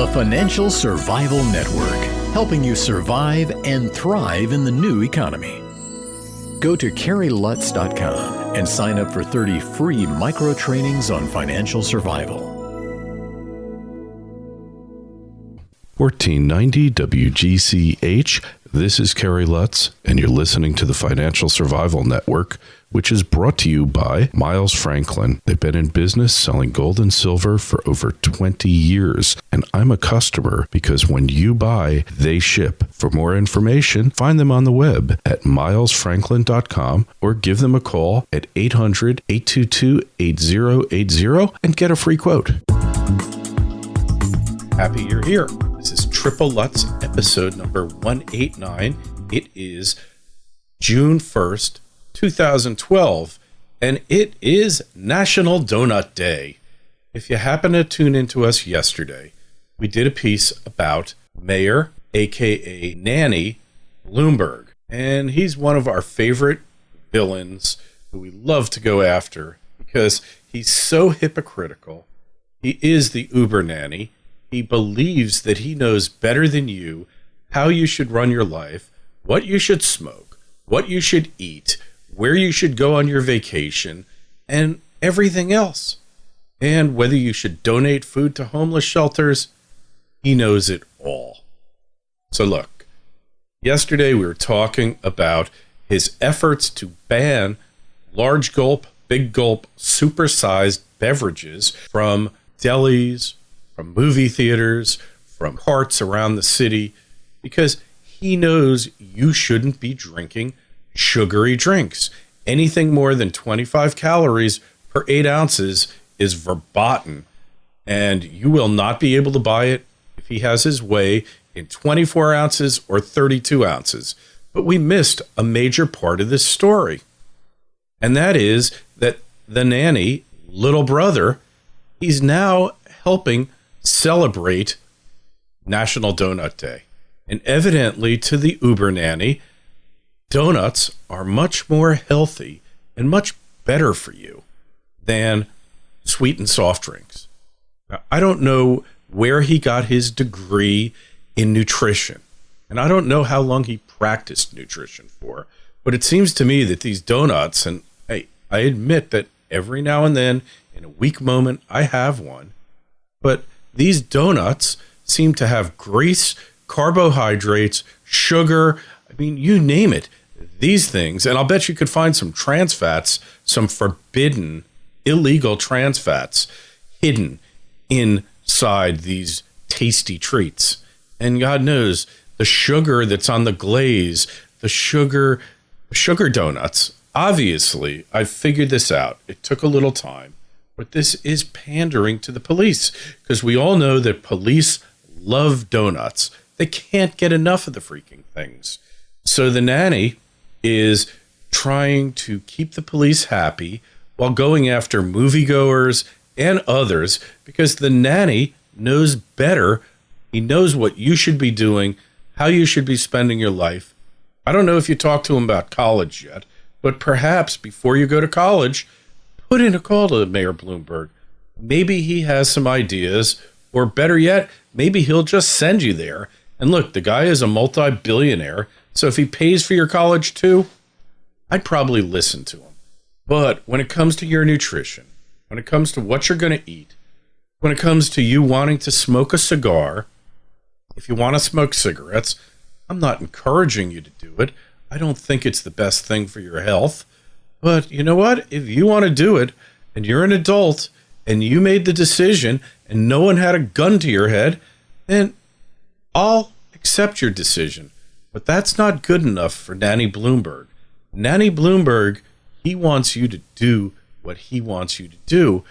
The Financial Survival Network, helping you survive and thrive in the new economy. Go to KerryLutz.com and sign up for 30 free micro trainings on financial survival. 1490 WGCH. This is Kerry Lutz, and you're listening to the Financial Survival Network, which is brought to you by Miles Franklin. They've been in business selling gold and silver for over 20 years, and I'm a customer because when you buy, they ship. For more information, find them on the web at milesfranklin.com or give them a call at 800-822-8080 and get a free quote. Happy you're here. This is Triple Lutz, episode number 189. It is June 1st, 2012, and it is National Donut Day. If you happen to tune into us yesterday, we did a piece about Mayor, aka Nanny Bloomberg, and he's one of our favorite villains who we love to go after because he's so hypocritical. He is the Uber nanny. He believes that he knows better than you how you should run your life, what you should smoke, what you should eat, where you should go on your vacation, and everything else. And whether you should donate food to homeless shelters, he knows it all. So look, yesterday we were talking about his efforts to ban large gulp, big gulp, supersized beverages from delis, from movie theaters, from carts around the city, because he knows you shouldn't be drinking sugary drinks. Anything more than 25 calories per 8 ounces is verboten, and you will not be able to buy it if he has his way in 24 ounces or 32 ounces. But we missed a major part of this story, and that is that the nanny, little brother, he's now helping celebrate National Donut Day. And evidently to the Uber nanny, donuts are much more healthy and much better for you than sweetened soft drinks. Now, I don't know where he got his degree in nutrition, and I don't know how long he practiced nutrition for, but it seems to me that these donuts, and hey, I admit that every now and then in a weak moment I have one, but these donuts seem to have grease, carbohydrates, sugar, I mean, you name it. These things, and I'll bet you could find some trans fats, some forbidden, illegal trans fats hidden inside these tasty treats. And God knows the sugar that's on the glaze, the sugar donuts. Obviously, I figured this out. It took a little time, but this is pandering to the police because we all know that police love donuts. They can't get enough of the freaking things. So the nanny is trying to keep the police happy while going after moviegoers and others because the nanny knows better. He knows what you should be doing, how you should be spending your life. I don't know if you talked to him about college yet, but perhaps before you go to college, put in a call to Mayor Bloomberg. Maybe he has some ideas, or better yet, maybe he'll just send you there. And look, the guy is a multi-billionaire, so if he pays for your college too, I'd probably listen to him. But when it comes to your nutrition, when it comes to what you're going to eat, when it comes to you wanting to smoke a cigar, if you want to smoke cigarettes, I'm not encouraging you to do it. I don't think it's the best thing for your health. But you know what? If you want to do it, and you're an adult, and you made the decision, and no one had a gun to your head, then I'll accept your decision. But that's not good enough for Nanny Bloomberg. Nanny Bloomberg, he wants you to do what he wants you to do.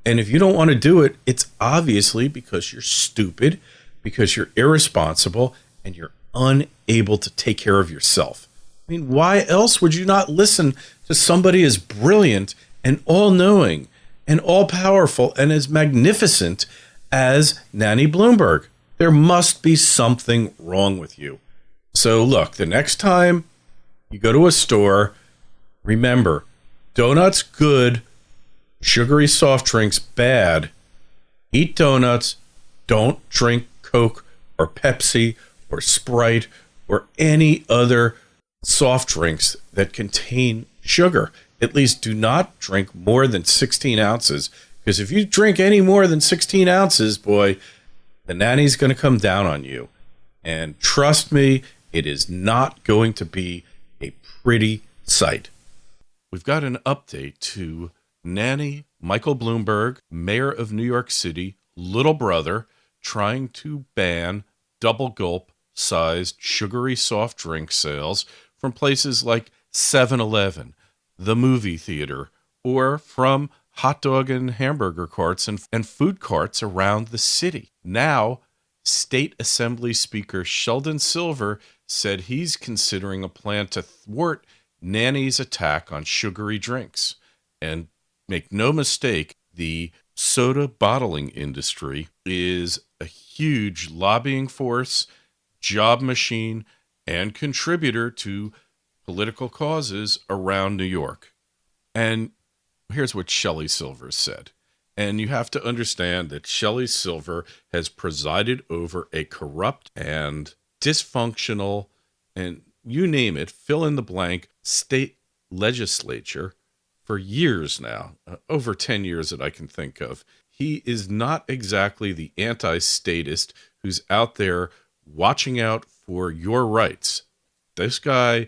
And if you don't want to do it, it's obviously because you're stupid, because you're irresponsible, and you're unable to take care of yourself. I mean, why else would you not listen to somebody as brilliant and all-knowing and all-powerful and as magnificent as Nanny Bloomberg? There must be something wrong with you. So look, the next time you go to a store, remember, donuts good, sugary soft drinks bad. Eat donuts, don't drink Coke or Pepsi or Sprite or any other soft drinks that contain sugar. At least do not drink more than 16 ounces, because if you drink any more than 16 ounces, boy, the nanny's going to come down on you. And trust me, it is not going to be a pretty sight. We've got an update to Nanny Michael Bloomberg, mayor of New York City, little brother, trying to ban double gulp sized sugary soft drink sales from places like 7-Eleven, the movie theater, or from hot dog and hamburger carts and food carts around the city. Now, State Assembly Speaker Sheldon Silver said he's considering a plan to thwart Nanny's attack on sugary drinks. And make no mistake, the soda bottling industry is a huge lobbying force, job machine, and contributor to political causes around New York. And here's what Shelley Silver said. And you have to understand that Shelley Silver has presided over a corrupt and dysfunctional, and you name it, fill in the blank, state legislature for years now, over 10 years that I can think of. He is not exactly the anti-statist who's out there watching out for your rights. This guy,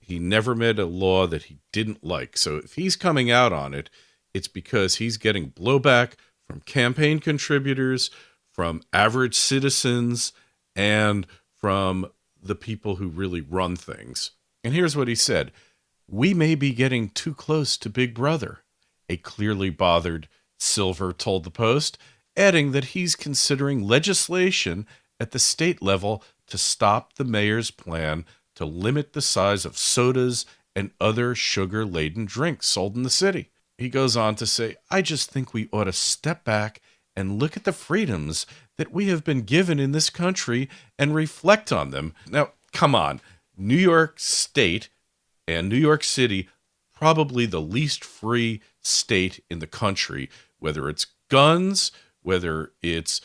he never made a law that he didn't like. So if he's coming out on it, it's because he's getting blowback from campaign contributors, from average citizens, and from the people who really run things. And here's what he said. We may be getting too close to Big Brother, a clearly bothered Silver told the Post, adding that he's considering legislation at the state level to stop the mayor's plan to limit the size of sodas and other sugar-laden drinks sold in the city. He goes on to say, I just think we ought to step back and look at the freedoms that we have been given in this country and reflect on them. Now, come on. New York State and New York City, probably the least free state in the country, whether it's guns, whether it's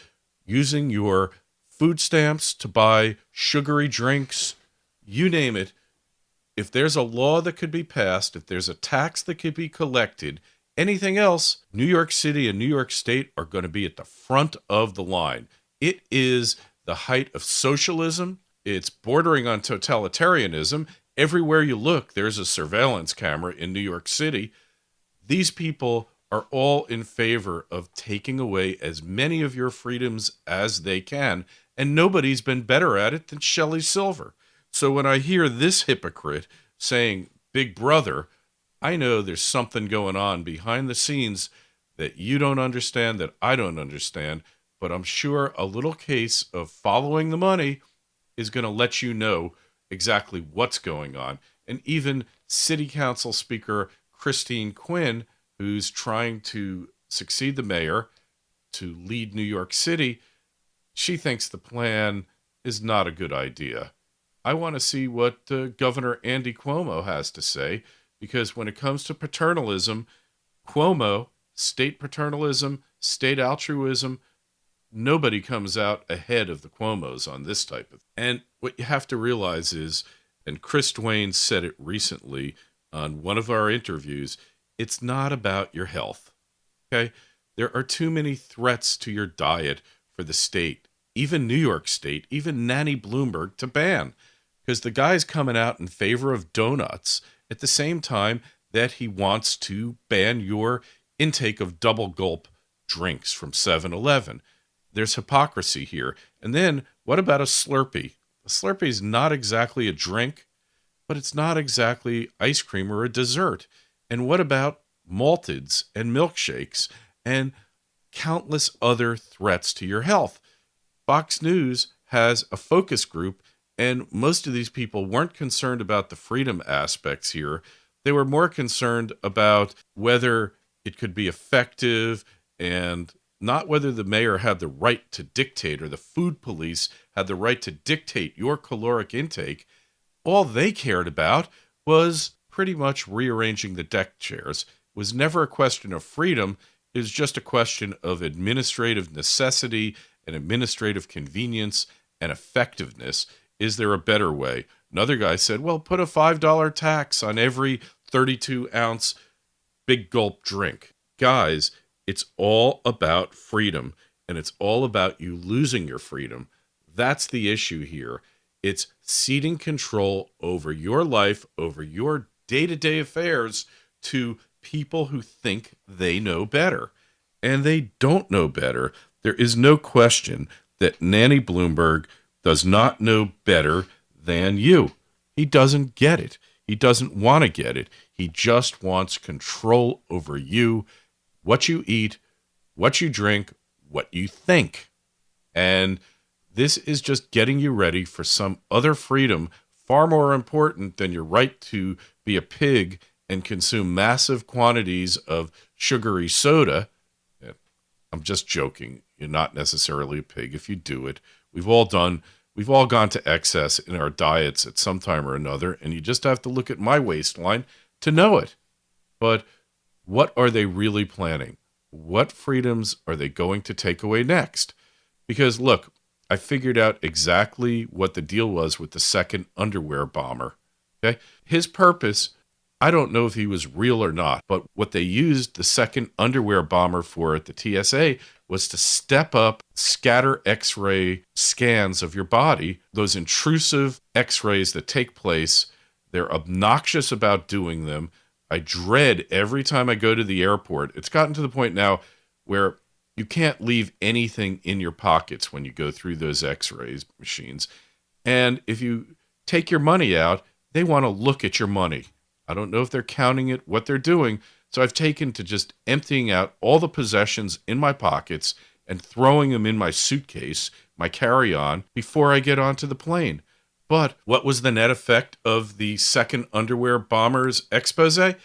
using your food stamps to buy sugary drinks, you name it. If there's a law that could be passed, if there's a tax that could be collected, anything else, New York City and New York State are going to be at the front of the line. It is the height of socialism. It's bordering on totalitarianism. Everywhere you look, there's a surveillance camera in New York City. These people are all in favor of taking away as many of your freedoms as they can, and nobody's been better at it than Shelley Silver. So when I hear this hypocrite saying Big Brother, I know there's something going on behind the scenes that you don't understand, that I don't understand, but I'm sure a little case of following the money is going to let you know exactly what's going on. And even City Council Speaker Christine Quinn, who's trying to succeed the mayor to lead New York City, she thinks the plan is not a good idea. I want to see what Governor Andy Cuomo has to say, because when it comes to paternalism, Cuomo, state paternalism, state altruism, nobody comes out ahead of the Cuomos on this type of thing. And what you have to realize is, and Chris Dwayne said it recently on one of our interviews, it's not about your health, okay? There are too many threats to your diet for the state, even New York State, even Nanny Bloomberg, to ban. Because the guy's coming out in favor of donuts at the same time that he wants to ban your intake of double gulp drinks from 7-Eleven. There's hypocrisy here. And then what about a Slurpee? A Slurpee is not exactly a drink, but it's not exactly ice cream or a dessert. And what about malteds and milkshakes and countless other threats to your health? Fox News has a focus group, and most of these people weren't concerned about the freedom aspects here. They were more concerned about whether it could be effective and not whether the mayor had the right to dictate or the food police had the right to dictate your caloric intake. All they cared about was pretty much rearranging the deck chairs. It was never a question of freedom. It was just a question of administrative necessity and administrative convenience and effectiveness. Is there a better way? Another guy said, well, put a $5 tax on every 32-ounce Big Gulp drink. Guys, it's all about freedom, and it's all about you losing your freedom. That's the issue here. It's ceding control over your life, over your day-to-day affairs to people who think they know better. And they don't know better. There is no question that Nanny Bloomberg does not know better than you. He doesn't get it. He doesn't want to get it. He just wants control over you, what you eat, what you drink, what you think. And this is just getting you ready for some other freedom far more important than your right to be a pig and consume massive quantities of sugary soda. I'm just joking. You're not necessarily a pig if you do it. We've all gone to excess in our diets at some time or another, and you just have to look at my waistline to know it. But what are they really planning? What freedoms are they going to take away next? Because look, I figured out exactly what the deal was with the second underwear bomber. Okay? His purpose, I don't know if he was real or not, but what they used the second underwear bomber for at the TSA was to step up, scatter X-ray scans of your body, those intrusive X-rays that take place. They're obnoxious about doing them. I dread every time I go to the airport. It's gotten to the point now where you can't leave anything in your pockets when you go through those X-rays machines. And if you take your money out, they want to look at your money. I don't know if they're counting it, what they're doing. So I've taken to just emptying out all the possessions in my pockets and throwing them in my suitcase, my carry-on, before I get onto the plane. But what was the net effect of the second underwear bomber's expose? The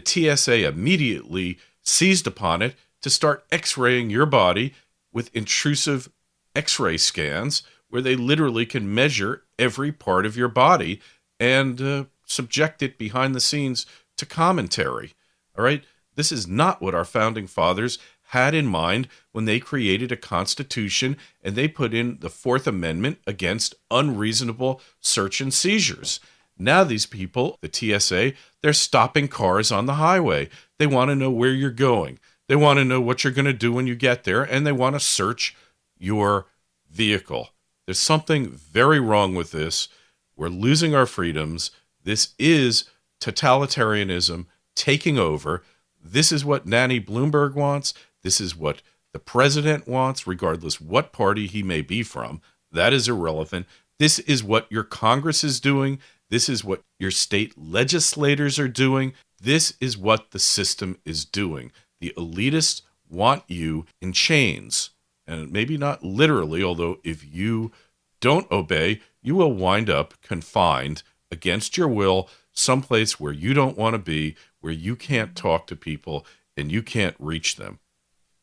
TSA immediately seized upon it to start X-raying your body with intrusive X-ray scans where they literally can measure every part of your body and subject it behind the scenes to commentary. All right? This is not what our founding fathers had in mind when they created a constitution and they put in the Fourth Amendment against unreasonable search and seizures. Now these people, the TSA, they're stopping cars on the highway. They want to know where you're going. They want to know what you're going to do when you get there, and they want to search your vehicle. There's something very wrong with this. We're losing our freedoms. This is totalitarianism taking over. This is what Nanny Bloomberg wants. This is what the president wants, regardless what party he may be from. That is irrelevant. This is what your Congress is doing. This is what your state legislators are doing. This is what the system is doing. The elitists want you in chains. And maybe not literally, although if you don't obey, you will wind up confined against your will, someplace where you don't want to be, where you can't talk to people and you can't reach them.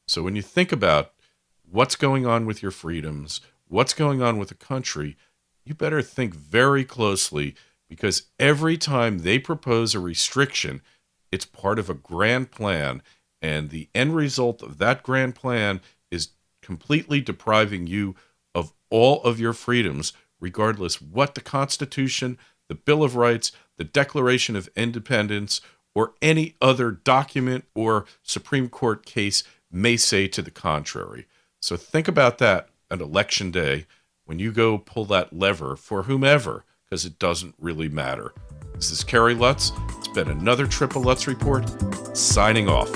So when you think about what's going on with your freedoms, what's going on with the country, you better think very closely, because every time they propose a restriction, it's part of a grand plan, and the end result of that grand plan is completely depriving you of all of your freedoms, regardless what the Constitution, the Bill of Rights, the Declaration of Independence, or any other document or Supreme Court case may say to the contrary. So think about that on Election Day when you go pull that lever for whomever, because it doesn't really matter. This is Kerry Lutz. It's been another Triple Lutz Report, signing off.